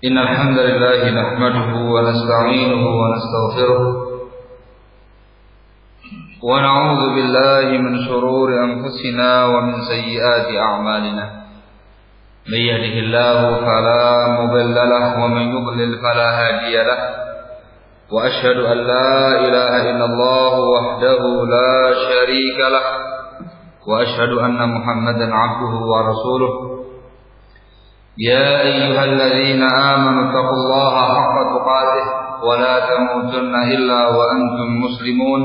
إن الحمد لله نحمده ونستعينه ونستغفره ونعوذ بالله من شرور أنفسنا ومن سيئات أعمالنا من يهده الله فلا مضل له ومن يضلل فلا هادي له وأشهد أن لا إله إلا الله وحده لا شريك له وأشهد أن محمدا عبده ورسوله يا أيها الذين آمنوا اتقوا الله حق تقاته ولا تموتن إلا وأنتم مسلمون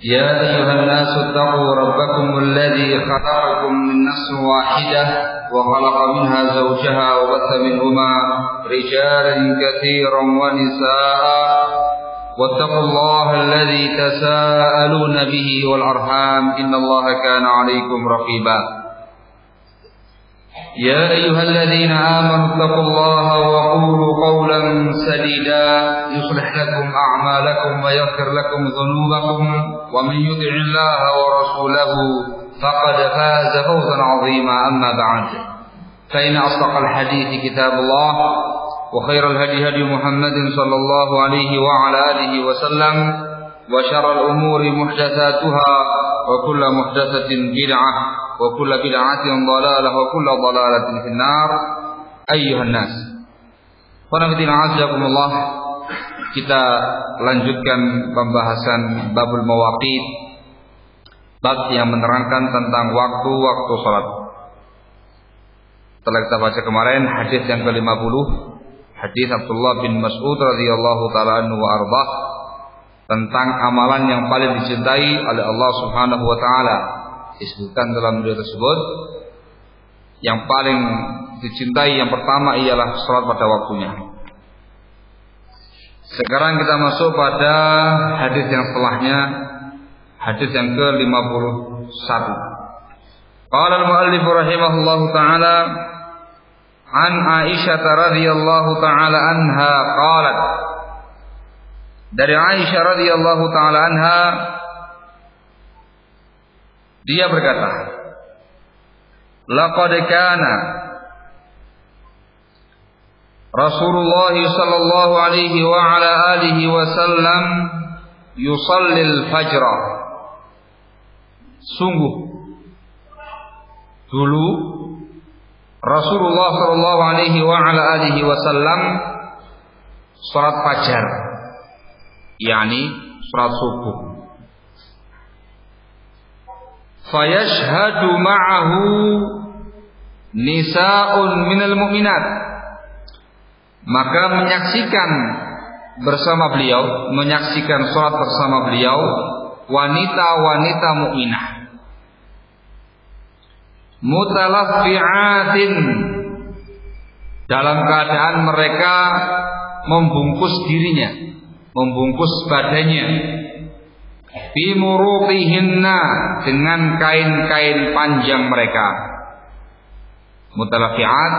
يا أيها الناس اتقوا ربكم الذي خلقكم من نفس واحدة وخلق منها زوجها وبث منهما رجالا كثيرا ونساء واتقوا الله الذي تساءلون به والأرحام إن الله كان عليكم رقيبا يا أيها الذين آمنوا اتقوا الله وقولوا قولا سديدا يصلح لكم أعمالكم ويغفر لكم ذنوبكم ومن يطع الله ورسوله فقد فاز فوزا عظيما أما بعد فإن أصدق الحديث كتاب الله وخير الهدي هدي محمد صلى الله عليه وعلى آله وسلم وشر الأمور محدثاتها وكل محدثة بدعة وكل بدعة ضلالة وكل ضلالة في النار أيها الناس. Wa'alaikumsalam. Kita lanjutkan pembahasan babul mawaqit, bab yang menerangkan tentang waktu-waktu salat. Telah kita baca kemarin hadis yang ke-50, hadis Abdullah bin Mas'ud radhiyallahu taala anhu wa arbah, tentang amalan yang paling dicintai oleh Allah Subhanahu wa taala. Disebutkan dalam video tersebut, yang paling dicintai yang pertama ialah salat pada waktunya. Sekarang kita masuk pada hadis yang setelahnya, hadis yang ke-51. Qala al-muallif rahimahullahu taala an Aisyah radhiyallahu taala anha qalat, dari Aisyah radhiyallahu taala anha dia berkata, laqad kana Rasulullah sallallahu alaihi wa ala alihi wasallam yusallil fajr. Sungguh dulu Rasulullah sallallahu alaihi wa ala alihi wasallam salat fajar, yakni salat subuh. Fayashhadu ma'ahu nisa'un minal mu'minat, maka menyaksikan bersama beliau, menyaksikan salat bersama beliau wanita-wanita mukminah mutalaffi'atin, dalam keadaan mereka membungkus dirinya, membungkus badannya, bimuruqihinna, dengan kain-kain panjang mereka. Mutalaffi'at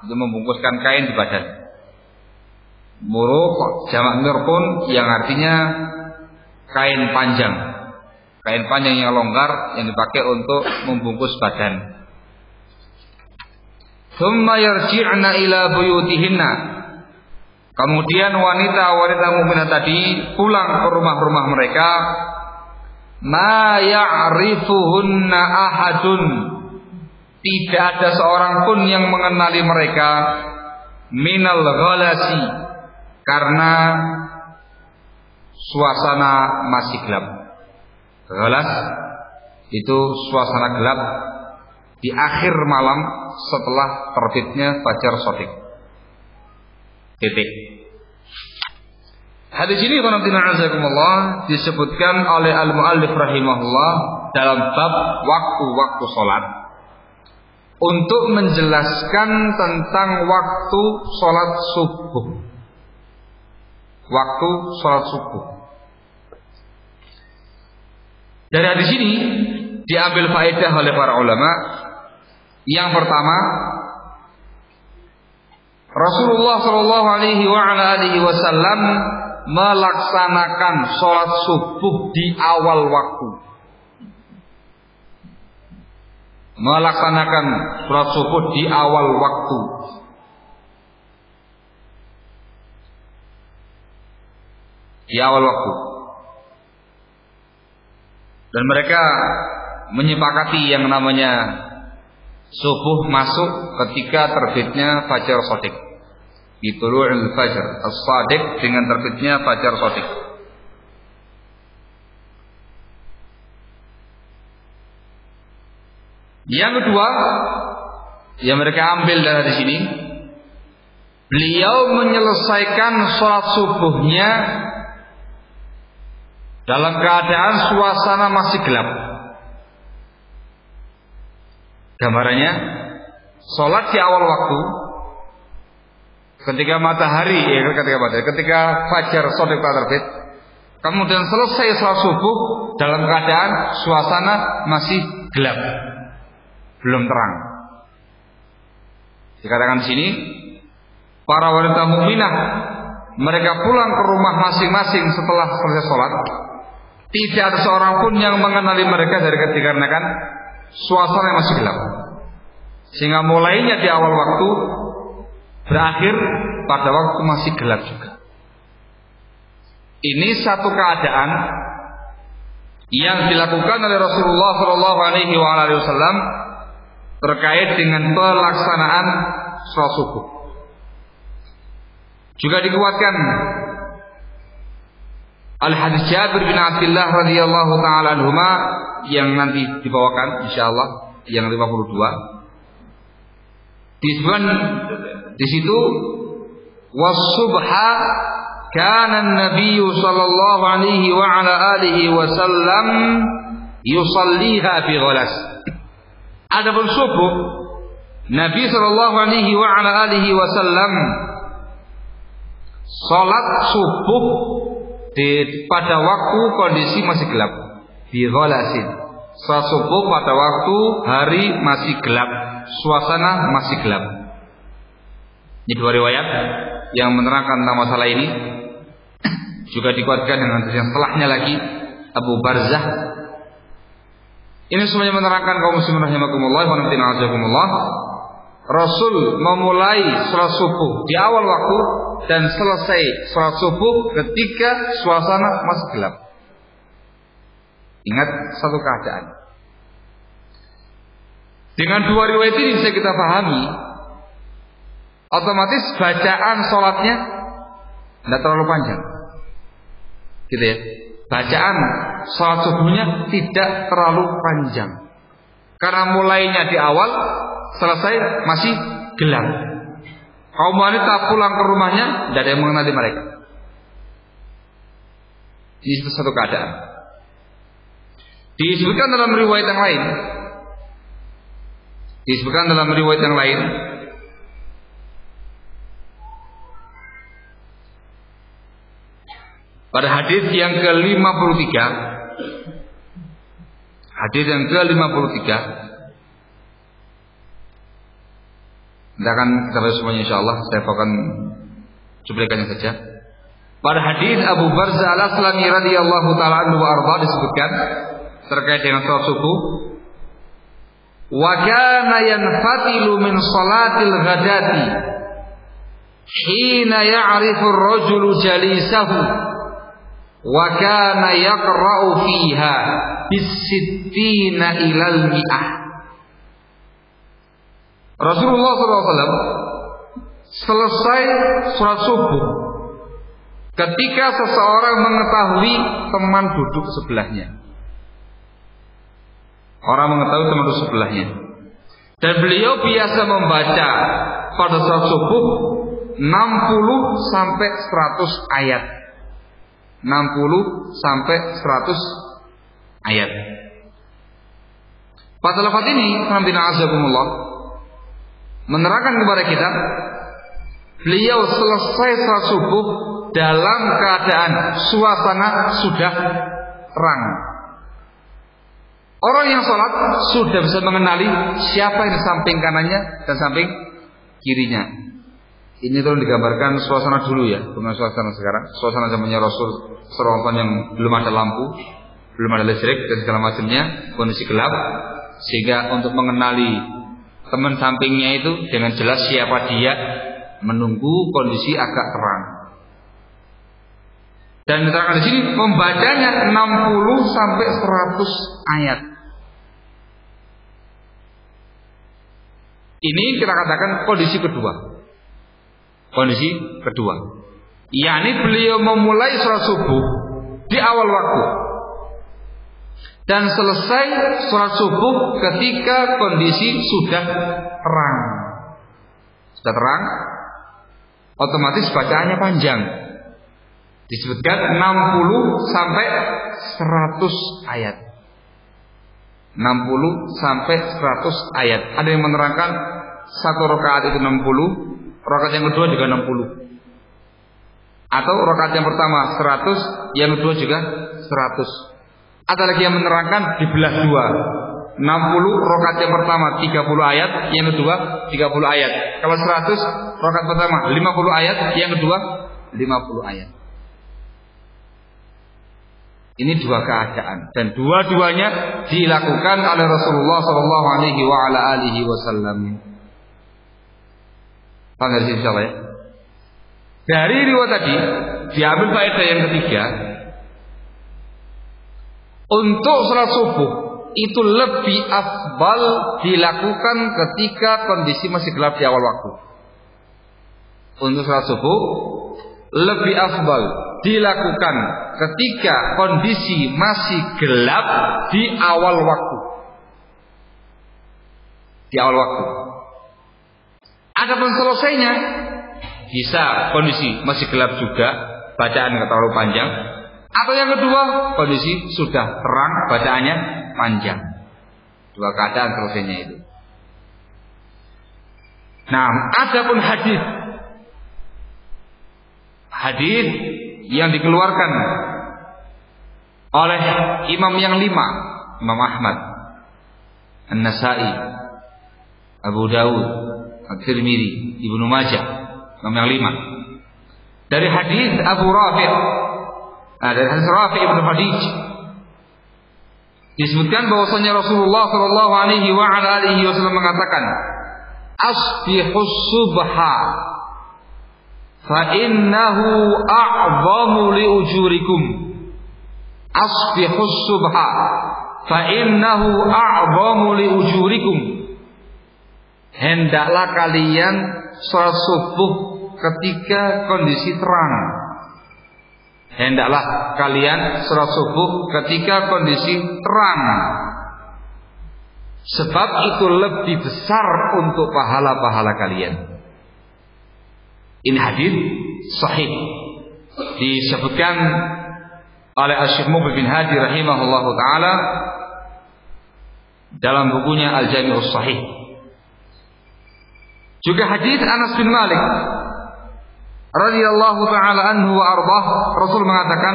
itu membungkuskan kain di badan. Muruq jamak mirqun, yang artinya kain panjang. Kain panjang yang longgar yang dipakai untuk membungkus badan. Tsumma yarji'na ila buyutihinna, kemudian wanita-wanita mukminah tadi pulang ke rumah-rumah mereka. Ma ya'rifuhunna ahadun, tidak ada seorang pun yang mengenali mereka. Minal ghalasi, karena suasana masih gelap. Ghalas itu suasana gelap di akhir malam setelah terbitnya fajar shadiq. Titik. Hadis ini disebutkan oleh al-muallif rahimahullah dalam bab waktu-waktu salat untuk menjelaskan tentang waktu salat subuh. Waktu salat subuh. Dari hadis ini diambil faedah oleh para ulama. Yang pertama, Rasulullah sallallahu alaihi wa ala alihi wasallam melaksanakan sholat subuh di awal waktu. Melaksanakan sholat subuh di awal waktu. di awal waktu. Dan mereka menyepakati yang namanya subuh masuk ketika terbitnya fajar shadiq. Bitulu'il fajar as-shadiq, dengan terbitnya fajar shadiq. Yang kedua yang mereka ambil dari sini, beliau menyelesaikan sholat subuhnya dalam keadaan suasana masih gelap. Gambarannya, sholat di awal waktu, ketika fajar shadiq terbit, kemudian selesai sholat subuh dalam keadaan suasana masih gelap, belum terang. Dikatakan di sini, para wanita mukminah mereka pulang ke rumah masing-masing setelah selesai sholat. Tidak ada seorang pun yang mengenali mereka dikarenakan suasana yang masih gelap. Sehingga mulainya di awal waktu, berakhir pada waktu masih gelap juga. Ini satu keadaan yang dilakukan oleh Rasulullah SAW terkait dengan pelaksanaan sholat subuh. Juga dikuatkan al-hadis Jabir bin Abdullah radhiyallahu taala anhuma yang nanti dibawakan insyaallah yang 52. Disebutkan di situ was-subha kana an-nabiy sallallahu alaihi wa ala alihi wasallam yusalliha fi ghalas. Adapun subuh, Nabi sallallahu alaihi wa ala alihi wasallam salat subuh pada waktu kondisi masih gelap. Fi ghalasin. Salat subuh pada waktu hari masih gelap, suasana masih gelap. Ini dua riwayat yang menerangkan tentang masalah ini. Juga dikuatkan dengan yang setelahnya lagi, Abu Barzah. Ini semuanya menerangkan kaum muslimin rahimakumullah wa na'azakumullah. Rasul memulai salat subuh di awal waktu dan selesai salat subuh ketika suasana masih gelap. Ingat satu keadaan. Dengan dua riwayat ini bisa kita pahami, otomatis bacaan salatnya tidak terlalu panjang, gitu ya. Bacaan salat subuhnya tidak terlalu panjang, karena mulainya di awal, selesai masih gelap. Kaum wanita pulang ke rumahnya, tidak ada yang mengenali mereka. Ini satu keadaan. Disebutkan dalam riwayat yang lain, pada hadis yang ke-53, kita akan bahas semuanya insyaallah. Saya akan cuplikannya saja. Pada hadis Abu Barzah al-Aslami radhiyallahu taala anhu wa arda disebutkan terkait dengan salat subuh, wa kana yanfatilu min salatil ghadati hina ya'rifu ar-rajulu jalisahu wa kana yaqra'u fiha bis-sittina ilal mi'ah. Rasulullah SAW selesai sholat subuh ketika seseorang mengetahui teman duduk sebelahnya. Orang mengetahui teman duduk sebelahnya. Dan beliau biasa membaca pada sholat subuh 60 sampai 100 ayat. 60 sampai 100 ayat. Pada lafaz ini, alhamdulillah, menerangkan kepada kita, beliau selesai salat subuh dalam keadaan suasana sudah terang. Orang yang sholat sudah bisa mengenali siapa yang di samping kanannya dan samping kirinya. Ini tolong digambarkan suasana dulu ya, bukan suasana sekarang. Suasana zamannya Rasul sallallahu alaihi wasallam yang belum ada lampu, belum ada listrik dan segala macamnya, kondisi gelap, sehingga untuk mengenali teman sampingnya itu dengan jelas siapa dia, menunggu kondisi agak terang. Dan diterangkan di sini membacanya 60 sampai 100 ayat. Ini kita katakan kondisi kedua. Kondisi kedua. yakni beliau memulai sholat subuh di awal waktu dan selesai sholat subuh ketika kondisi sudah terang. Sudah terang, otomatis bacaannya panjang. Disebutkan 60 sampai 100 ayat. 60 sampai 100 ayat. Ada yang menerangkan satu rakaat itu 60, rakaat yang kedua juga 60. Atau rakaat yang pertama 100, yang kedua juga 100. Ada lagi yang menerangkan dibelah dua. 60 rakaat yang pertama 30 ayat, yang kedua 30 ayat. Kalau 100 rakaat pertama 50 ayat, yang kedua 50 ayat. Ini dua keadaan dan dua-duanya dilakukan oleh Rasulullah sallallahu alaihi wasallam. Paham dari sini ya? Dari riwayat tadi diambil faedah yang ketiga, untuk salat subuh itu lebih afdal dilakukan ketika kondisi masih gelap di awal waktu. Untuk salat subuh lebih afdal dilakukan ketika kondisi masih gelap di awal waktu. Di awal waktu. Adapun selesainya bisa kondisi masih gelap juga, bacaan nggak terlalu panjang. Atau yang kedua, kondisi sudah terang, bacaannya panjang. Dua keadaan selesainya itu. Nah, adapun hadis yang dikeluarkan oleh imam yang 5, Imam Ahmad, An-Nasa'i, Abu Dawud, At-Tirmidzi, Ibnu Majah, imam yang 5. Dari hadis Abu Rafi', dari hadis Rafi' Ibnu Khadij, disebutkan bahwasanya Rasulullah sallallahu alaihi wasallam mengatakan, "Asbihus subha fa innahu a'zamu li ujurikum." Asbihus subha fa innahu a'zamu li ujurikum. Hendaklah kalian salat subuh ketika kondisi terang. Hendaklah kalian salat subuh ketika kondisi terang. Sebab itu lebih besar untuk pahala-pahala kalian. Ini hadis sahih disebutkan oleh Asy-Syaikh Muqbil bin Hadi rahimahullahu taala dalam bukunya Al-Jami'us Shahih. Juga hadis Anas bin Malik radhiyallahu taala anhu wa ardhah, Rasul mengatakan,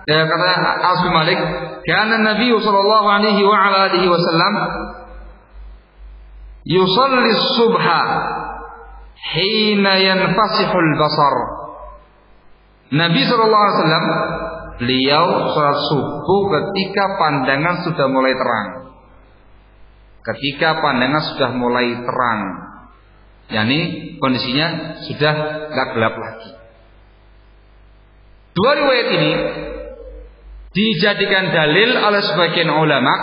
kata Anas bin Malik, "Kana Nabi sallallahu alaihi wa ala alihi wasallam yusalli as-subha hina yanfasihul basar." Nabi sallallahu alaihi wasallam beliau salat subuh ketika pandangan sudah mulai terang. Ketika pandangan sudah mulai terang, yakni kondisinya sudah tidak gelap lagi. Dua riwayat ini dijadikan dalil oleh sebagian ulama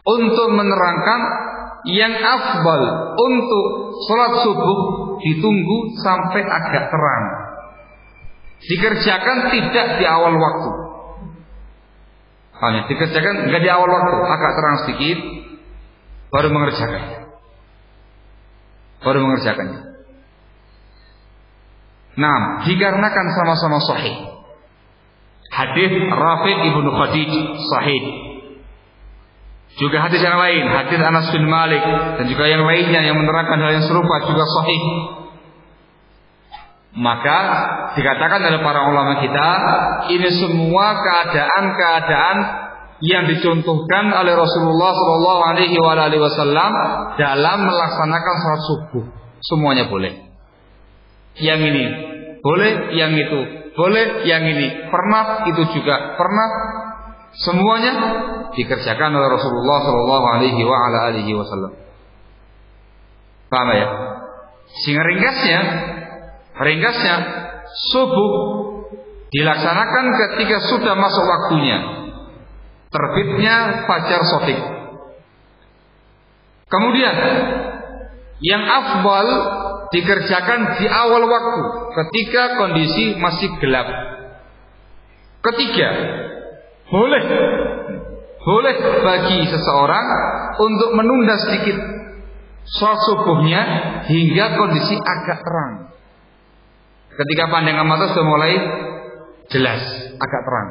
untuk menerangkan yang afdal untuk salat subuh ditunggu sampai agak terang. Dikerjakan tidak di awal waktu. Hanya dikerjakan enggak di awal waktu, agak terang sedikit baru mengerjakannya. Nah, dikarenakan sama-sama sahih. Hadis Rafi' Ibnu Khadij sahih. Juga hadis yang lain, hadis Anas bin Malik dan juga yang lainnya yang menerangkan hal yang serupa juga sahih. Maka dikatakan oleh para ulama kita, ini semua keadaan-keadaan yang dicontohkan oleh Rasulullah sallallahu alaihi wasallam dalam melaksanakan salat subuh. Semuanya boleh. Yang ini boleh, yang itu boleh, yang ini pernah, itu juga pernah. Semuanya dikerjakan oleh Rasulullah sallallahu alaihi wasallam. Paham ya? Sehingga ringkasnya subuh dilaksanakan ketika sudah masuk waktunya, terbitnya fajar shadiq. Kemudian yang afdal dikerjakan di awal waktu ketika kondisi masih gelap. Ketiga, boleh bagi seseorang untuk menunda sedikit sholat subuhnya hingga kondisi agak terang. Ketika pandangan mata sudah mulai jelas, agak terang.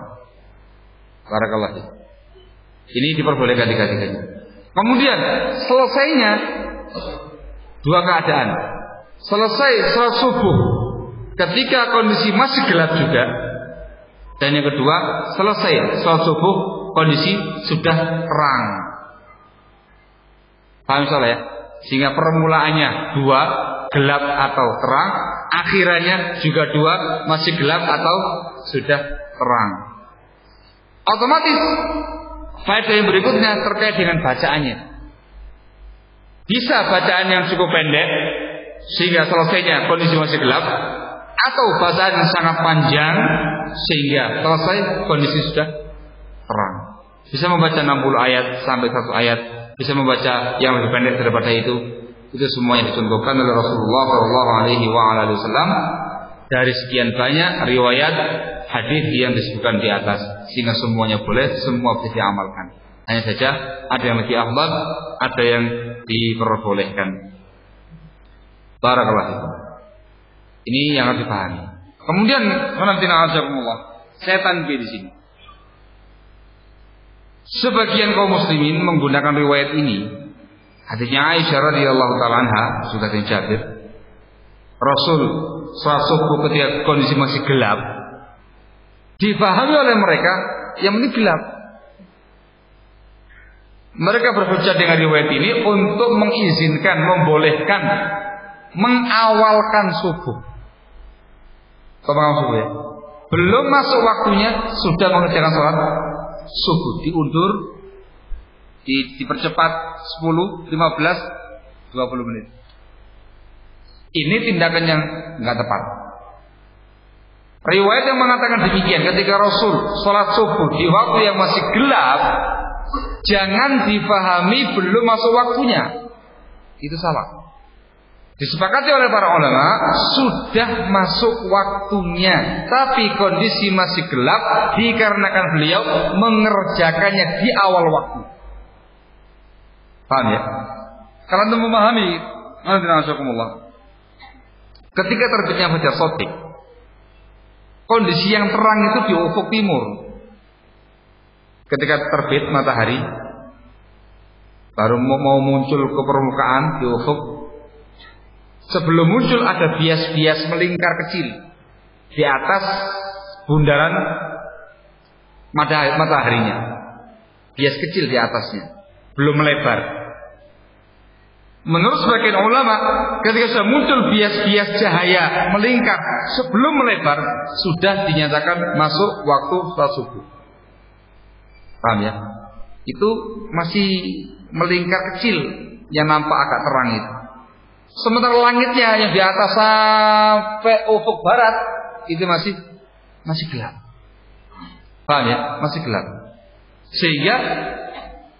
Barakallahu. Ini diperbolehkan tiga-tiganya. Kemudian selesainya dua keadaan. Selesai sholat subuh ketika kondisi masih gelap juga. Dan yang kedua, selesai sholat subuh kondisi sudah terang. Paham salah ya? Sehingga permulaannya dua, gelap atau terang, akhirannya juga dua, masih gelap atau sudah terang. Otomatis faedah yang berikutnya terkait dengan bacaannya. Bisa bacaan yang cukup pendek sehingga selesainya kondisi masih gelap, atau bacaan yang sangat panjang sehingga selesai kondisi sudah terang. Bisa membaca 60 ayat sampai 1 ayat, bisa membaca yang lebih pendek daripada itu. Itu semuanya dicontohkan oleh Rasulullah SAW dari sekian banyak riwayat hadis yang disebutkan di atas, sehingga semuanya boleh, semua bisa diamalkan. Hanya saja ada yang lebih afdal, ada yang diperbolehkan. Barakallahu fikum. Ini yang harus dipahami. Kemudian saya tanbih di sini. Sebagian kaum muslimin menggunakan riwayat ini, hadisnya Aisyah radhiyallahu taala anha, juga dari Jabir, Rasul salat subuh ketika kondisi masih gelap, dipahami oleh mereka yang ini gelap. Mereka berhujjah dengan riwayat ini untuk mengizinkan, membolehkan mengawalkan subuh. Subuh ya. Belum masuk waktunya sudah mengerjakan sholat subuh, diundur, dipercepat 10, 15, 20 menit. Ini tindakan yang enggak tepat. Riwayat yang mengatakan demikian, ketika Rasul sholat subuh di waktu yang masih gelap, jangan dipahami belum masuk waktunya. Itu salah. Disepakati oleh para ulama sudah masuk waktunya, tapi kondisi masih gelap dikarenakan beliau mengerjakannya di awal waktu. Paham ya? Kalau anda memahami, ketika terbitnya fajar shadiq, kondisi yang terang itu di ufuk timur. Ketika terbit matahari, baru mau muncul ke permukaan di ufuk. Sebelum muncul ada bias-bias melingkar kecil di atas bundaran mataharinya. Bias kecil di atasnya, belum melebar. Menurut sebagian ulama, ketika sudah muncul bias-bias cahaya melingkar sebelum melebar, sudah dinyatakan masuk waktu sholat subuh. Paham ya? Itu masih melingkar kecil yang nampak agak terang itu. Sementara langitnya yang di atas sampai ufuk barat itu masih gelap. Paham ya? Masih gelap. Sehingga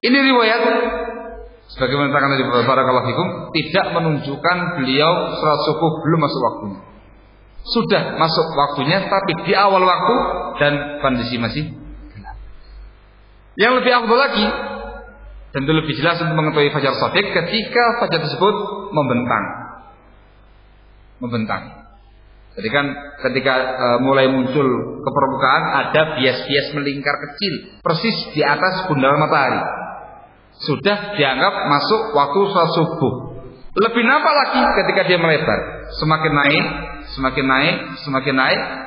ini riwayat sebagaimana dikatakan tadi barakallahu fikum tidak menunjukkan beliau salat subuh belum masuk waktunya. Sudah masuk waktunya tapi di awal waktu dan kondisi masih gelap. Yang lebih afdal lagi, tentu lebih jelas untuk mengetahui fajar shadiq ketika fajar tersebut membentang. Jadi kan ketika mulai muncul ke permukaan ada bias-bias melingkar kecil persis di atas bundaran matahari. Sudah dianggap masuk waktu sholat subuh. Lebih nampak lagi ketika dia melebar, semakin naik,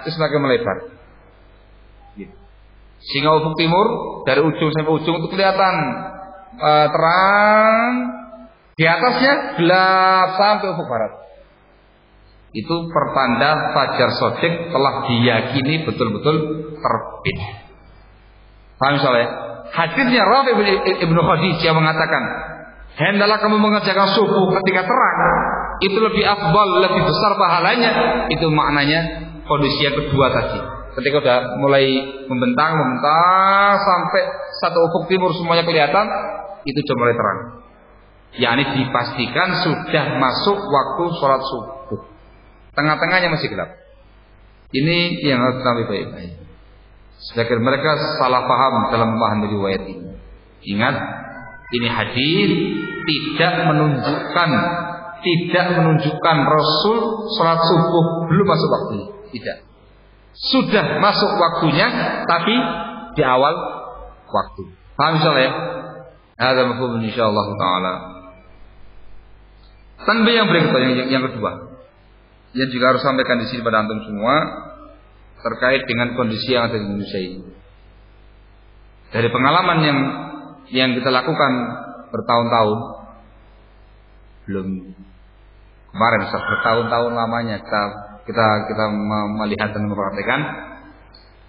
terus semakin melebar. Gitu. Sehingga ufuk timur dari ujung sampai ujung itu kelihatan terang, di atasnya gelap sampai ufuk barat. Itu pertanda fajar shadiq telah diyakini betul-betul terbit. Paham soalnya? Hadisnya Rafi ibnu Khadij yang mengatakan, hendaklah kamu mengerjakan subuh ketika terang, itu lebih afdal, lebih besar pahalanya. Itu maknanya kondisi yang kedua tadi, Ketika udah mulai membentang sampai satu ufuk timur semuanya kelihatan, itu sudah mulai terang. yakni dipastikan sudah masuk waktu sholat subuh. Tengah-tengahnya masih gelap. Ini yang harus kami baik-baik. Sebagian mereka salah paham dalam memahami riwayat ini. Ingat, ini hadis tidak menunjukkan Rasul sholat subuh belum masuk waktunya. Tidak. Sudah masuk waktunya, tapi di awal waktu. Paham insyaallah ya? Ada mafhum insyaallah taala. Tanbih yang berikutnya yang kedua, yang juga harus sampaikan di sini pada antum semua terkait dengan kondisi yang ada di Indonesia ini. Dari pengalaman yang kita lakukan bertahun-tahun, belum kemarin bertahun-tahun lamanya kita melihat dan memperhatikan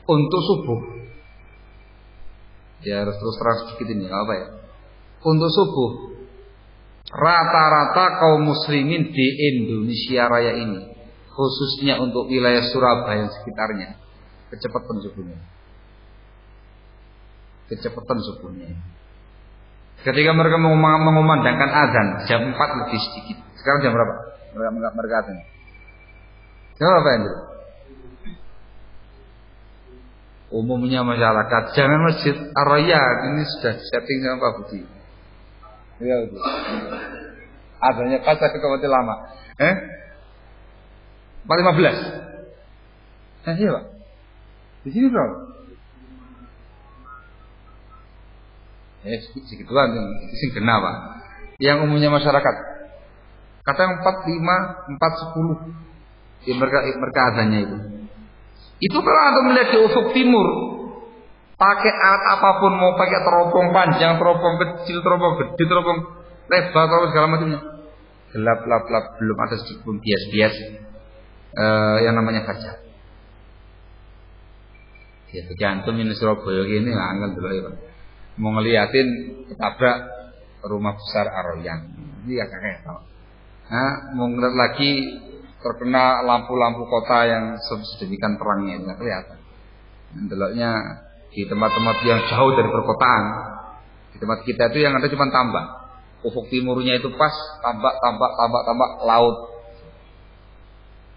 untuk subuh. Ya harus terus terang sedikit ini, apa ya? Untuk subuh, rata-rata kaum muslimin di Indonesia Raya ini, khususnya untuk wilayah Surabaya dan sekitarnya, kecepatan subuhnya. Ketika mereka mengumandangkan azan jam 4 lebih sedikit. Sekarang jam berapa? Mereka azan. Jam berapa ya? Umumnya masyarakat jangan Masjid Ar-Raya ini sudah setting sama Pak Budi. Ya betul. Adanya pas ke waktu lama. 4.15. Iya Pak. Di sini bro. Segituan sing genah Pak. Yang umumnya masyarakat. Kadang 4.5, 4.10. Ya mereka adanya itu. Itu kalau Anda melihat di ufuk timur, pakai alat apapun, mau pakai teropong panjang, teropong kecil, teropong gede, teropong lebar, teropong segala macamnya, gelap, belum ada sedikit pun bias-bias yang namanya kaca. Ya tergantung ini Surabaya gini, angkat dulu ya Pak. Mau ngeliatin ketabrak rumah besar Ar-Royan, ini agak kayak tahu. Mau ngeliat lagi terkena lampu-lampu kota yang sedemikian terangnya, nggak kelihatan. Deloknya di tempat-tempat yang jauh dari perkotaan, di tempat kita itu yang ada cuma tambak. Ufuk timurnya itu pas tambak laut.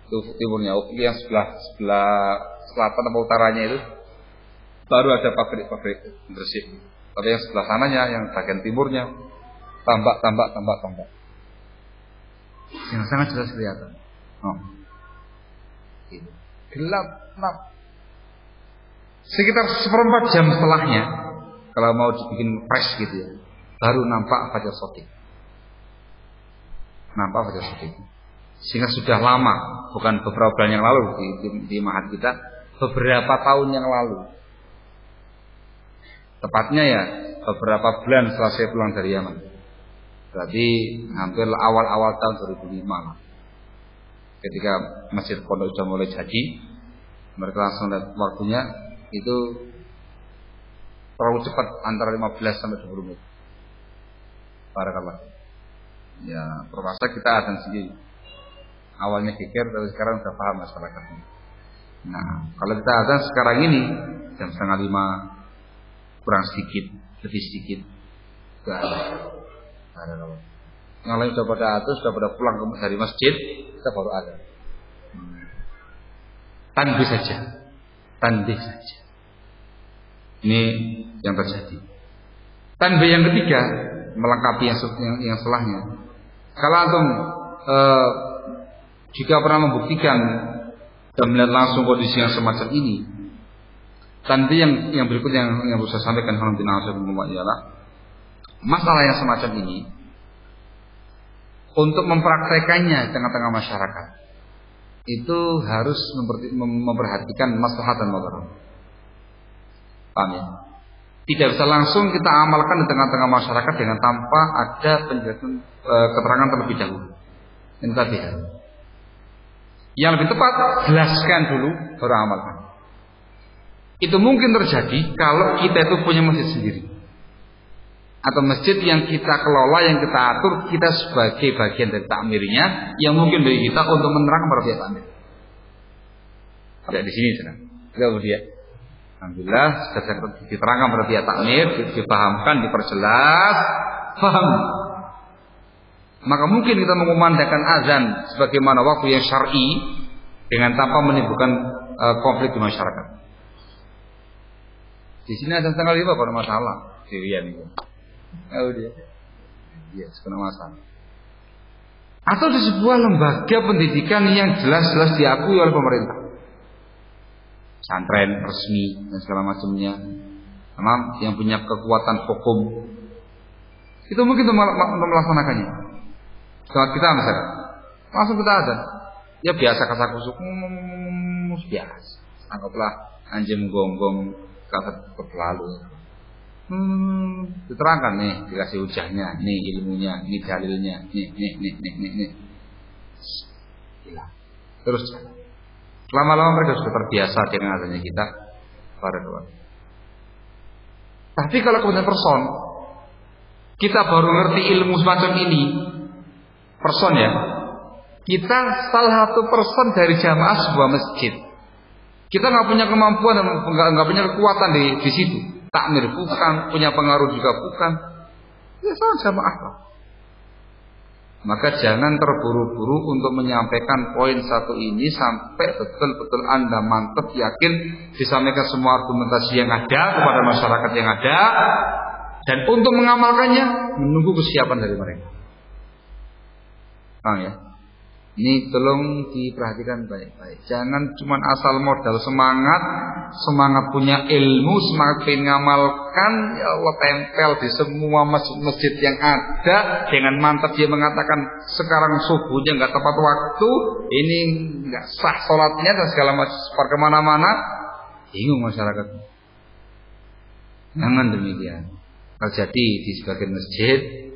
Itu ufuk timurnya, ufuk yang sebelah selatan atau utaranya itu baru ada pabrik bersih. Tapi yang sebelah sananya, yang bagian timurnya tambak. Yang sangat jelas kelihatan. Gelap. Sekitar 1/4 jam setelahnya, kalau mau dibikin fresh gitu ya, baru nampak fajar shadiq. Sehingga sudah lama, bukan beberapa bulan yang lalu di mahat kita, beberapa tahun yang lalu. Tepatnya ya beberapa bulan setelah saya pulang dari Yaman. Berarti hampir awal-awal tahun 2005 lah. Ketika Masjid Pondok sudah mulai jadi, mereka langsung lihat waktunya itu terlalu cepat, antara 15 sampai 20 menit. Barakallah. Ya, terpaksa kita azan sendiri. Awalnya geger, tapi sekarang sudah paham masyarakatnya. Nah, kalau kita azan sekarang ini jam 4:30 kurang sedikit, lebih sedikit. Barakallah. Yang lain sudah pada atas, sudah pada pulang dari masjid, kita baru ada. Tanbih saja. Ini yang terjadi. Tanbih yang ketiga, melengkapi yang setelahnya. Kalau antum jika pernah membuktikan dan melihat langsung kondisi yang semacam ini, tanbih yang berikut yang saya sampaikan ialah masalah yang semacam ini. Untuk mempraktekannya di tengah-tengah masyarakat, itu harus memperhatikan maslahat dan madarat. Paham ya? Tidak bisa langsung kita amalkan di tengah-tengah masyarakat dengan tanpa ada penjelasan keterangan terlebih dahulu. Yang lebih tepat, jelaskan dulu baru amalkan. Itu mungkin terjadi kalau kita itu punya masjid sendiri, atau masjid yang kita kelola, yang kita atur, kita sebagai bagian dari takmirnya, yang mungkin bagi kita untuk menerangkan para pihak takmir. Tidak di sini sedang. Kemudian alhamdulillah sudah diterangkan pada pihak takmir, dipahamkan, diperjelas, paham. Maka mungkin kita mengumandangkan azan sebagaimana waktu yang syar'i dengan tanpa menimbulkan konflik di masyarakat. Di sini azan setengah 5 pada masalah, Sirian itu. Oh dia, yes, kena masalah. Atau di sebuah lembaga pendidikan yang jelas-jelas diakui oleh pemerintah, pesantren resmi dan segala macamnya, yang punya kekuatan hukum, itu mungkin untuk melaksanakannya. Sholat kita misalnya, langsung kita azan, ya biasa kasakusuk, biasa. Anggaplah anjing gonggong kata berlalu. Diterangkan nih, dikasih hujahnya, nih ilmunya, nih dalilnya, nih. Gila. Terus lama-lama mereka sudah terbiasa dengan adanya kita pada doa. Tapi kalau kemudian person, kita baru ngerti ilmu semacam ini, person ya, kita salah satu person dari jamaah sebuah masjid. Kita nggak punya kemampuan, nggak punya kekuatan di situ. Takmir bukan, punya pengaruh juga bukan. Ya sama jamaah lah. Maka jangan terburu-buru untuk menyampaikan poin satu ini sampai betul-betul Anda mantap yakin disampaikan semua argumentasi yang ada kepada masyarakat yang ada, dan untuk mengamalkannya menunggu kesiapan dari mereka. Paham ya? Ini tolong diperhatikan baik-baik. Jangan cuma asal modal semangat punya ilmu, semangat pengen ngamalkan, ya Allah tempel di semua masjid yang ada dengan mantap dia mengatakan sekarang subuhnya nggak tepat waktu, ini nggak sah sholatnya dan segala macam kemana-mana, bingung masyarakat. Jangan demikian. Terjadi di sebagian masjid.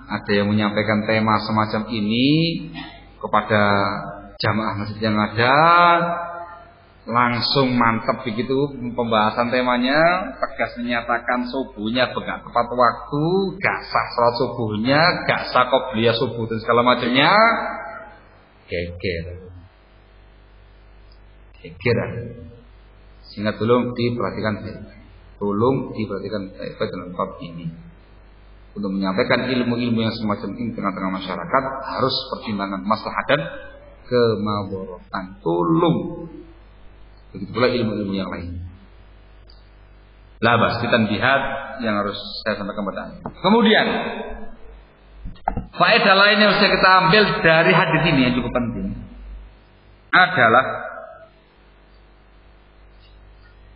Ada yang menyampaikan tema semacam ini kepada jamaah masjid yang ada, langsung mantap begitu pembahasan temanya, tegas menyatakan subuhnya enggak tepat waktu, gak sah salat subuhnya, gak sah qobliyah subuh dan segala macamnya. Geger. Sehingga tolong diperhatikan baik dalam bab ini. Untuk menyampaikan ilmu-ilmu yang semacam ini tengah-tengah masyarakat harus pertimbangan maslahat dan kemadaratan. Tolong. Begitu pula ilmu-ilmu yang lain. Labas kita lihat yang harus saya sampaikan pada Anda. Kemudian faedah lain yang bisa kita ambil dari hadis ini yang cukup penting adalah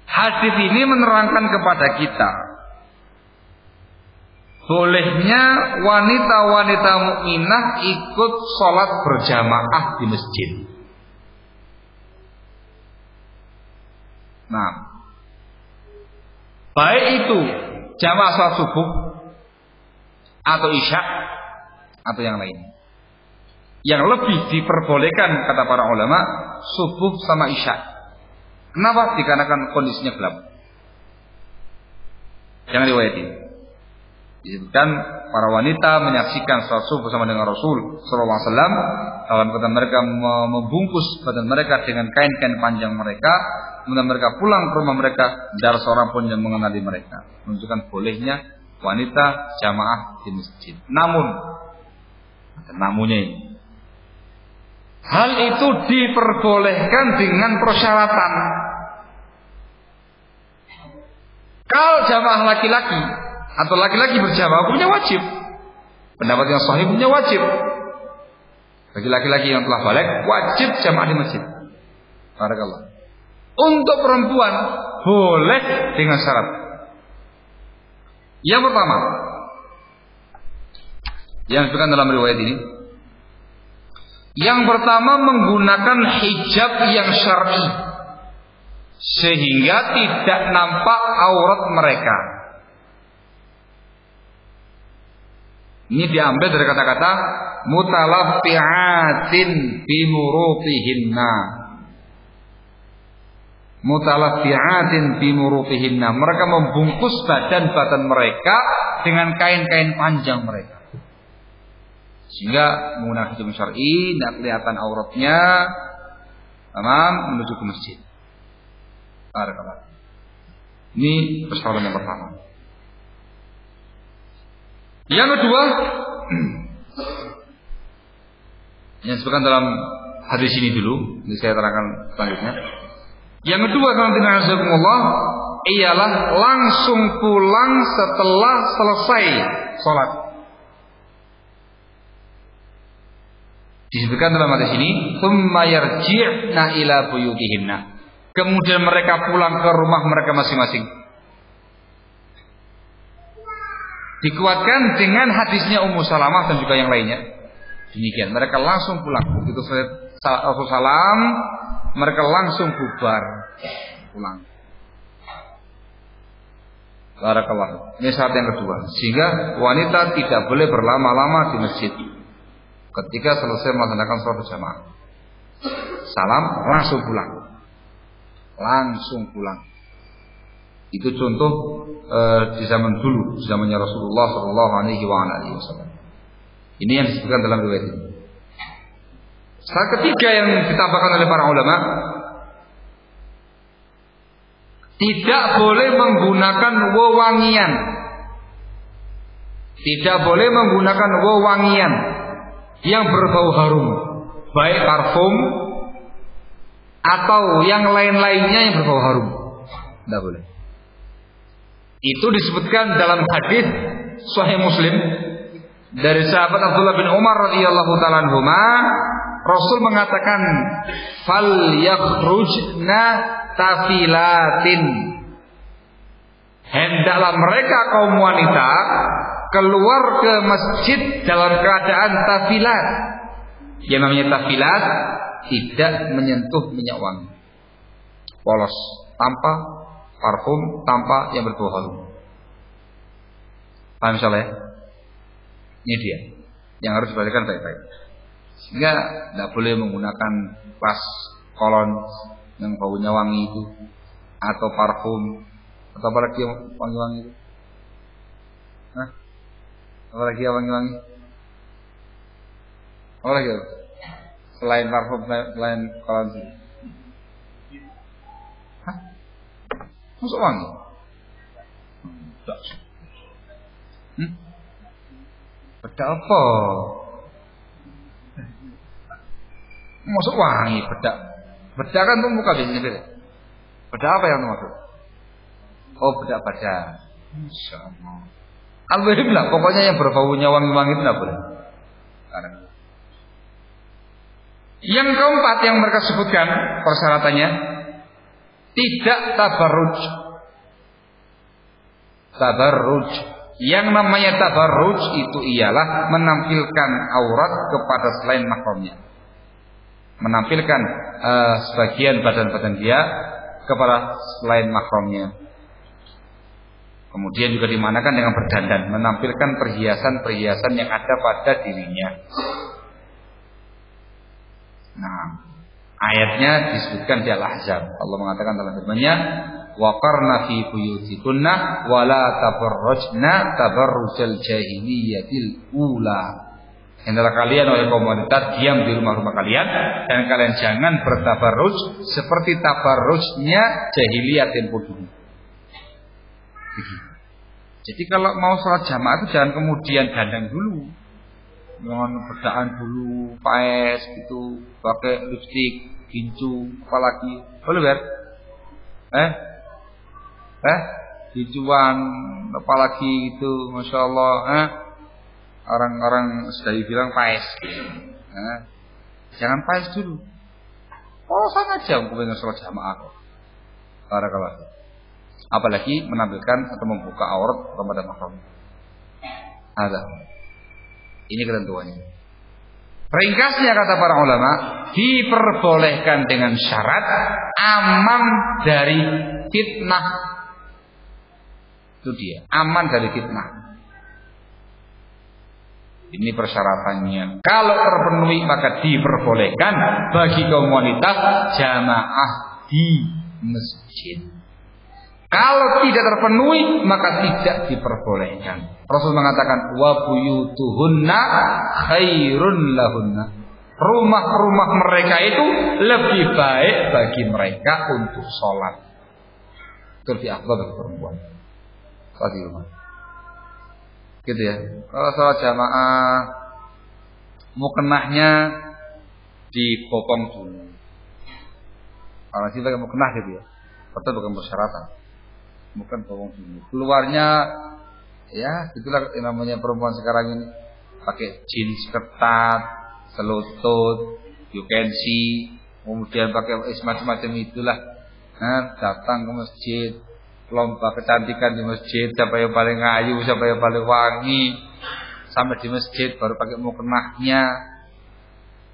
hadis ini menerangkan kepada kita bolehnya wanita-wanita mukminah ikut sholat berjamaah di masjid. Nah, baik itu jamaah sholat subuh atau isya atau yang lain. Yang lebih diperbolehkan kata para ulama subuh sama isya. Kenapa? Dikarenakan kondisinya gelap. Jangan riwayatin. Disebutkan para wanita menyaksikan salat subuh bersama dengan Rasul sallallahu alaihi wasallam. Dalam kata mereka membungkus badan mereka dengan kain-kain panjang mereka, kemudian mereka pulang ke rumah mereka, tidak ada seorang pun yang mengenali mereka. Menunjukkan bolehnya wanita jamaah di masjid. Namun ada namunnya ini. Hal itu diperbolehkan dengan persyaratan. Kalau jamaah laki-laki atau laki-laki berjamaah hukumnya wajib. Pendapat yang sahih hukumnya wajib. Bagi laki-laki yang telah balik wajib jamaah di masjid. Barakallah. Untuk perempuan boleh dengan syarat. Yang pertama, yang disebutkan dalam riwayat ini, yang pertama menggunakan hijab yang syar'i sehingga tidak nampak aurat mereka. Ini diambil dari kata-kata mutalaffi'atin bimurutihinna. Mutalaffi'atin bimurutihinna. Mereka membungkus badan-badan mereka dengan kain-kain panjang mereka. Sehingga menggunakan hijab syar'i, tidak kelihatan auratnya, menuju ke masjid. Ini persoalan yang pertama. Yang kedua, yang disebutkan dalam hadis ini dulu, ini saya terangkan selanjutnya. Yang kedua, Allah ialah langsung pulang setelah selesai sholat. Disebutkan dalam hadis ini, "Tsumma yarji'na ila buyutihinna." Kemudian mereka pulang ke rumah mereka masing-masing. Dikuatkan dengan hadisnya Ummu Salamah dan juga yang lainnya. Demikian, mereka langsung pulang. Begitu selesai salam, mereka langsung bubar pulang. Barakallah. Ini syarat yang kedua. Sehingga wanita tidak boleh berlama-lama di masjid ketika selesai melaksanakan sholat berjamaah. Salam langsung pulang. Langsung pulang. Itu contoh di zaman dulu, zamannya Rasulullah Shallallahu Alaihi Wasallam. Ini yang disebutkan dalam riwayat ini. Syarat ketiga yang ditambahkan oleh para ulama, tidak boleh menggunakan wewangian. Tidak boleh menggunakan wewangian yang berbau harum, baik parfum atau yang lain-lainnya yang berbau harum. Tidak boleh. Itu disebutkan dalam hadis Sahih Muslim dari sahabat Abdullah bin Umar radhiyallahu taala anhuma, Rasul mengatakan, "Fal yakhrujna tafilatin." Hendaklah mereka kaum wanita keluar ke masjid dalam keadaan tafilat. Yang namanya tafilat tidak menyentuh minyak wangi, polos, tanpa parfum, tanpa yang berbau harum. Paham insyaallah ya? Ini dia yang harus diperhatikan baik-baik. Sehingga tidak boleh menggunakan vas kolon yang baunya wangi itu, atau parfum, atau apa lagi yang wangi-wangi itu. Hah? Apa lagi yang wangi-wangi? Apa lagi? Selain parfum, selain kolon itu. Hah? Masuk wangi? Bedak apa? Masuk wangi bedak. Bedak kan tuh muka biasanya beda. Bedak apa yang maksud? Oh, bedak badan. Insyaallah. Alhamdulillah, pokoknya yang berbaunya wangi-wangi itu tidak boleh. Yang keempat yang mereka sebutkan persyaratannya, tidak tabarruj. Tabarruj. Yang namanya tabarruj itu ialah menampilkan aurat kepada selain mahramnya. Menampilkan sebagian badan-badan dia kepada selain mahramnya. Kemudian juga dimanakan dengan berdandan, menampilkan perhiasan-perhiasan yang ada pada dirinya. Nah, ayatnya disebutkan di Al-Ahzab. Allah mengatakan dalam firman-Nya, waqarna fi buyutikunna wala tabarrujna tabarrujal jahiliyatil ula. Hendaklah kalian oleh kaum wanita diam di rumah-rumah kalian dan kalian jangan bertabarruj seperti tabarrujnya jahiliyah tempo dulu. Jadi kalau mau sholat jamaah itu jangan kemudian dandang dulu, jangan bedakan dulu, paes gitu, pakai lipstik, gincu, apalagi, boleh ber? Dijuan apalagi itu, masya Allah, orang-orang sudah dibilang paes, jangan paes dulu, polosan aja, kemudian sholat jamaah, barakallah. Apalagi menampilkan atau membuka aurat kepada mahram. Ada, ini ketentuannya. Ringkasnya kata para ulama, diperbolehkan dengan syarat aman dari fitnah. Itu dia, aman dari fitnah. Ini persyaratannya. Kalau terpenuhi maka diperbolehkan bagi kaum wanita jamaah di masjid. Kalau tidak terpenuhi maka tidak diperbolehkan. Rasul mengatakan wa buyutuhunna khairun lahunna. Rumah-rumah mereka itu lebih baik bagi mereka untuk sholat. itu lebih afdal bagi perempuan. Salat di rumah. Gitu ya. Kalau salat jamaah mukenahnya dipotong dulu. Kalau sih pakai mukenah gitu ya. Betul bukan persyaratan. Bukan potong dulu. Keluarnya ya itulah yang namanya perempuan sekarang ini. Pakai jeans ketat, selutut, you can see, kemudian pakai semacam itulah. Nah, datang ke masjid, lomba kecantikan di masjid, siapa yang paling ayu, siapa yang paling wangi. Sampai di masjid baru pakai mukenahnya.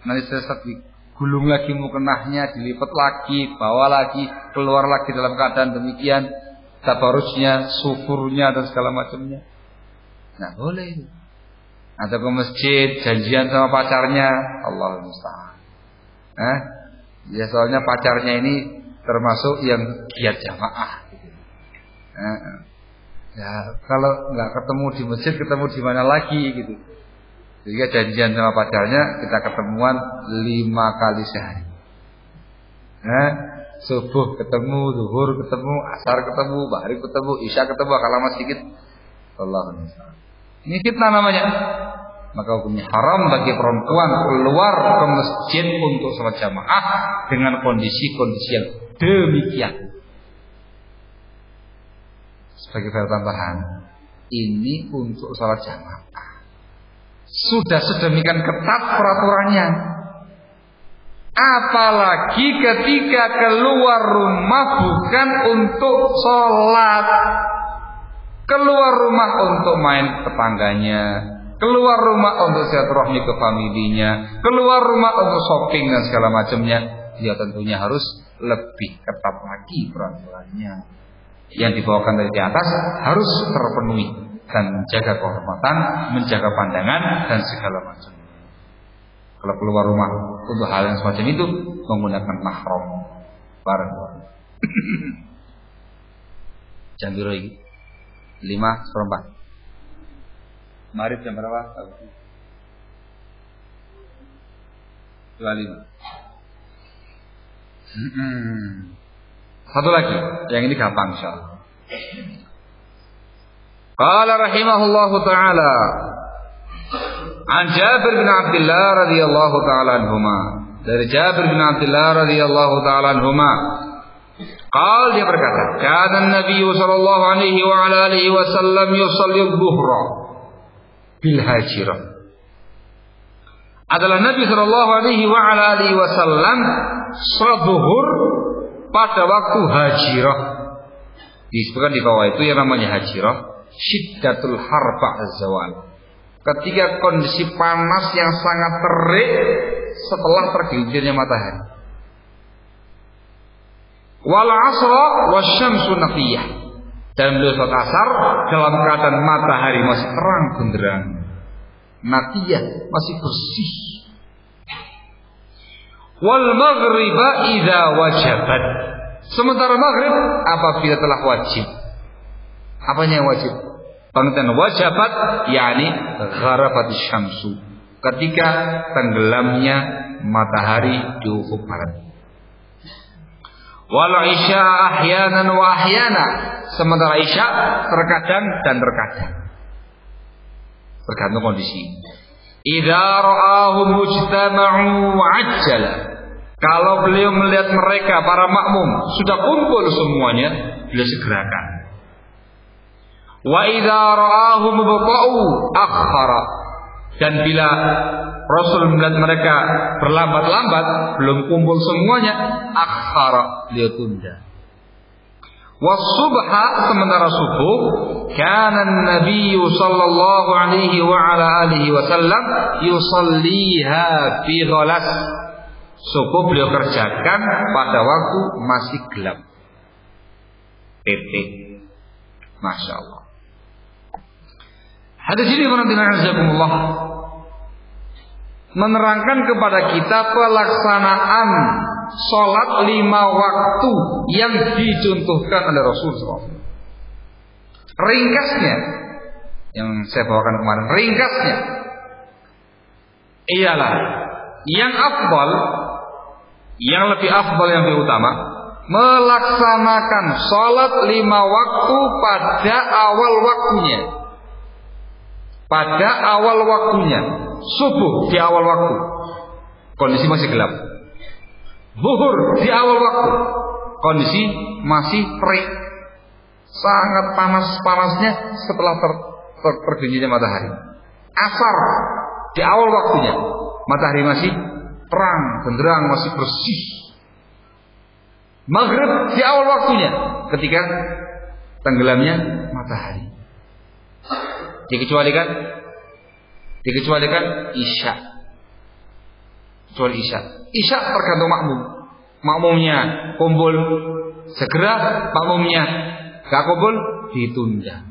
Nanti selesai digulung lagi mukenahnya, dilipat lagi, bawa lagi, keluar lagi dalam keadaan demikian, tabarusnya, syukurnya dan segala macamnya. Nah, boleh. Atau ke masjid janjian sama pacarnya, Allah musta'an. Ya soalnya pacarnya ini termasuk yang giat jamaah. Ya kalau nggak ketemu di masjid, ketemu di mana lagi gitu. Jadi janjian sama pacarnya, kita ketemuan 5 kali sehari. Subuh ketemu, zuhur ketemu, asar ketemu, maghrib ketemu, isya ketemu, kalau lama sedikit. Allahu musta'an. Ini fitnah namanya. Maka hukumnya haram bagi perempuan keluar ke masjid untuk salat jamaah dengan kondisi-kondisi yang demikian. Sebagai faedah tambahan, ini untuk salat jamaah. Sudah sedemikian ketat peraturannya. Apalagi ketika keluar rumah bukan untuk sholat, keluar rumah untuk main tetangganya, keluar rumah untuk silaturahmi ke familinya, keluar rumah untuk shopping dan segala macamnya, ya tentunya harus lebih ketat lagi peraturannya. Yang dibawakan dari atas harus terpenuhi dan menjaga kehormatan, menjaga pandangan dan segala macamnya. Kalau keluar rumah untuk hal yang semacam itu menggunakan mahram, barang. Jam biru lagi 5:04. Maghrib jam berapa? 25. Satu lagi, yang ini gampang insyaallah. Qala rahimahullahu taala an Jabir bin Abdullah radhiyallahu taala anhuma. Dari Jabir bin Abdullah radhiyallahu taala anhuma, qala dia berkata, kana Nabi sallallahu alaihi wa ala alihi wasallam yusalli adh-dhuhra bil hajirah. Adalah Nabi sallallahu alaihi wa ala alihi wasallam salat zuhur pada waktu hajirah. Disebutkan di bawah itu yang namanya hajirah, syiddatul harba az-zawal. Ketika kondisi panas yang sangat terik setelah tergelincirnya matahari. Wal asra wasyamsu naqiyah. Dan beliau salat asar dalam keadaan matahari masih terang benderang. Naqiyah, masih bersih. Wal maghriba idza wajabat. Sementara maghrib apabila telah wajib. Apanya yang wajib? Pengertian wajabat yakni gharabatis syamsu, ketika tenggelamnya matahari di ufuk barat. Wal isya ahyanan wa ahyana. Sementara isya terkadang dan terkadang. Tergantung kondisi. Idza ra'ahum mujtama'u ajjala. Kalau beliau melihat mereka para makmum sudah kumpul semuanya, beliau segerakan. Wa idza ra'ahum bata'u akhara. Dan bila Rasul melihat mereka berlambat-lambat, belum kumpul semuanya, akhara, beliau tunda. Wasubha, sementara subuh, kana Nabi sallallahu alaihi wa ala alihi wasallam yusalliha fi ghalas. Subuh beliau kerjakan pada waktu masih gelap. Titik. Masya Allah. Hadis ini menunjukkan menerangkan kepada kita pelaksanaan sholat 5 waktu yang dicontohkan oleh Rasulullah SAW. Ringkasnya, yang saya bawakan kemarin, ringkasnya ialah yang afdal, yang lebih afdal, yang lebih utama, melaksanakan sholat 5 waktu pada awal waktunya. Pada awal waktunya, subuh di awal waktu, kondisi masih gelap. Zuhur di awal waktu, kondisi masih terik, sangat panas-panasnya setelah terbenamnya matahari. Asar di awal waktunya, matahari masih terang, benderang, masih bersih. Maghrib di awal waktunya, ketika tenggelamnya matahari. Dikecualikan isya. Kecuali isya. Isya tergantung makmum. Makmumnya kumpul segera, makmumnya gak kumpul ditunda.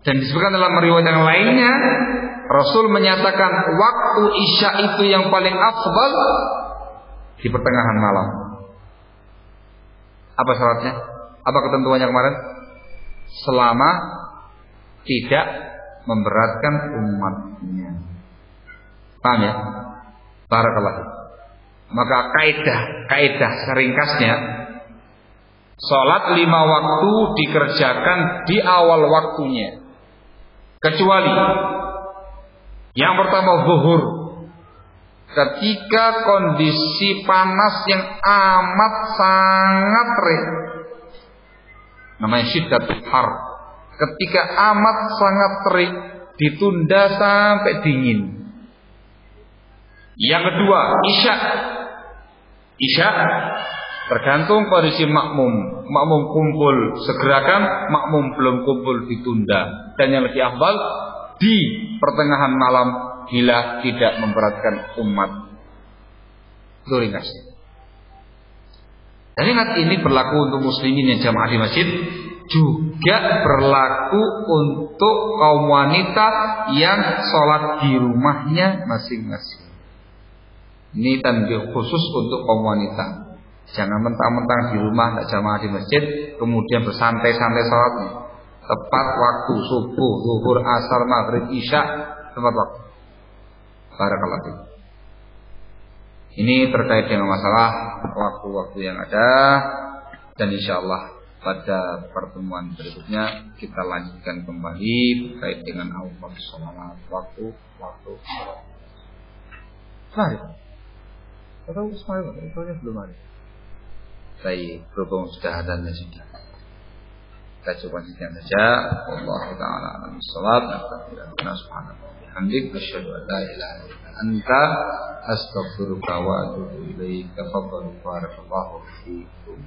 Dan disebutkan dalam riwayat yang lainnya, Rasul menyatakan waktu isya itu yang paling afdal di pertengahan malam. Apa syaratnya? Apa ketentuannya kemarin? Selama tidak memberatkan umatnya. Paham ya? Barakallahu. Maka kaidah seringkasnya, salat 5 waktu dikerjakan di awal waktunya. Kecuali yang pertama zuhur, ketika kondisi panas yang amat sangat terik, namanya syiddatul har. Ketika amat sangat terik, ditunda sampai dingin. Yang kedua, isya tergantung kondisi makmum. Makmum kumpul segerakan, makmum belum kumpul ditunda. Dan yang lebih afdal di pertengahan malam bila tidak memberatkan umat. Itu ringkasnya. Dan ingat, ini berlaku untuk muslimin yang jamaah di masjid, juga berlaku untuk kaum wanita yang sholat di rumahnya masing-masing. Ini tanbih khusus untuk kaum wanita. Jangan mentang-mentang di rumah tidak jamaah di masjid, kemudian bersantai-santai sholatnya. Tepat waktu subuh, zuhur, asar, maghrib, isya, tepat waktu. Barakallahu fiik. Ini terkait dengan masalah waktu-waktu yang ada, dan insyaallah pada pertemuan berikutnya kita lanjutkan kembali terkait dengan awal sholat, waktu. Mari. Atau Ismail, itu belum ada. Baik, berhubung sudah ada dan sudah. Kita coba sekian saja. Wallahu ta'ala a'lam bissawab. Subhanallahi wa bihamdihi, asyhadu an la ilaha illa anta, astaghfiruka wa atubu ilaik. Tafadhalu barakallahu fiikum.